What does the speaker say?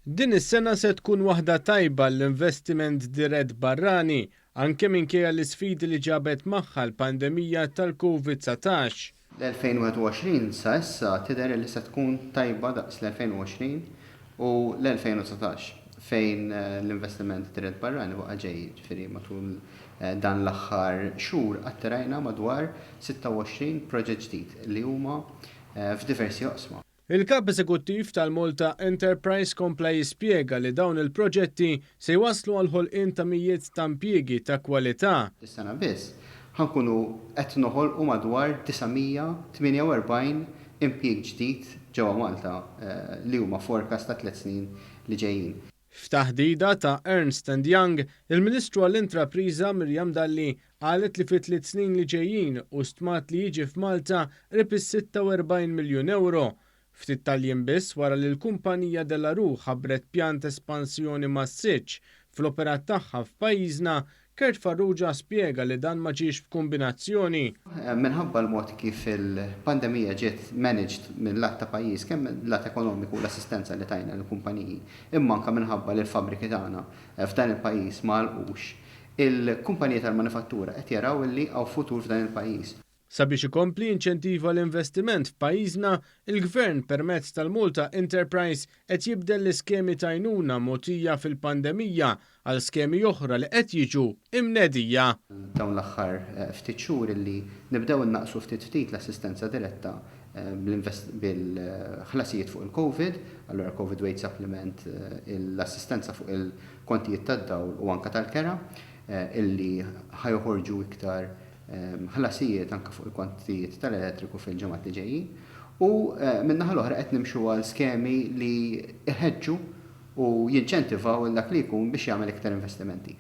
Din is-sena se tkun waħda tajba l-investiment dirett barrani anke minkejja l-isfidi li ġabet magħha l-pandemija tal-COVID-19. L-2021 sa issa tidher li se tkun tajba daqs l-2020 u l-2019 fejn l-investiment dirett barrani waqa' ġej, ġifieri matul dan l-aħħar xhur atterajna madwar 26 proġett ġdid li huma f'diversi oqsma. Il-kap eżekuttiv tal-Malta Enterprise kompla jispjega li dawn il-proġetti se jwasslu għal ħolqien ta' mijiet ta' impjiegi ta' kwalità. Is-sena biss ħankunu qed noħolqu madwar 948 impjieg ġdid ġewwa Malta li huma forecast ta' 3 snin li ġejjin. F'taħdida ta' Ernst & Young, il-Ministru għall-Intrapriża Mirjam Dalli qalet li fi 3 snin li ġejjin u stmat li jiġi f'Malta rib is-46 miljun euro. Ftit tal-jiem biss wara li l-kumpanija Delaru ħabbret pjan ta' espansjoni massiġġ fl-operat tagħha f'pajjiżna, Kurt Farrugia spjega li dan ma ġiex f'kombinazzjoni. Minħabba l-mod kif il-pandemija ġiet managed minn lat ta' pajjiż kemm lat ekonomiku u l-assistenza li tajna l-kumpaniji, imma anke minħabba li l-fabbriki tagħna f'dan il-pajjiż ma għalqux. Il-kumpaniji tal-manifattura qed jaraw li hawn futur f'dan il-pajjiż. Sabiex ikompli inċentiva l-investiment f'pajjiżna, il-Gvern permezz tal-Malta Enterprise qed jibdel l-iskemi ta' għajnuna mogħtija fil-pandemija għal skemi oħra li qed jiġu imnedija. Dawn l-aħħar ftit xhur illi nibdew innaqsu ftit l-assistenza diretta bil-ħlasijiet fuq il-COVID, allura COVID Wage Supplement, l-assistenza fuq il-kontijiet tad-dawl u anke tal-kera, illi ħajħorġu iktar ħlasijiet anke fuq il-kwantijiet tal-elettriku fil-ġimgħat li ġejjin u min-naħa l-oħra qed nimxu għal skemi li jħeġġu u jinċentivaw dak li jkun biex jagħmel iktar investimenti.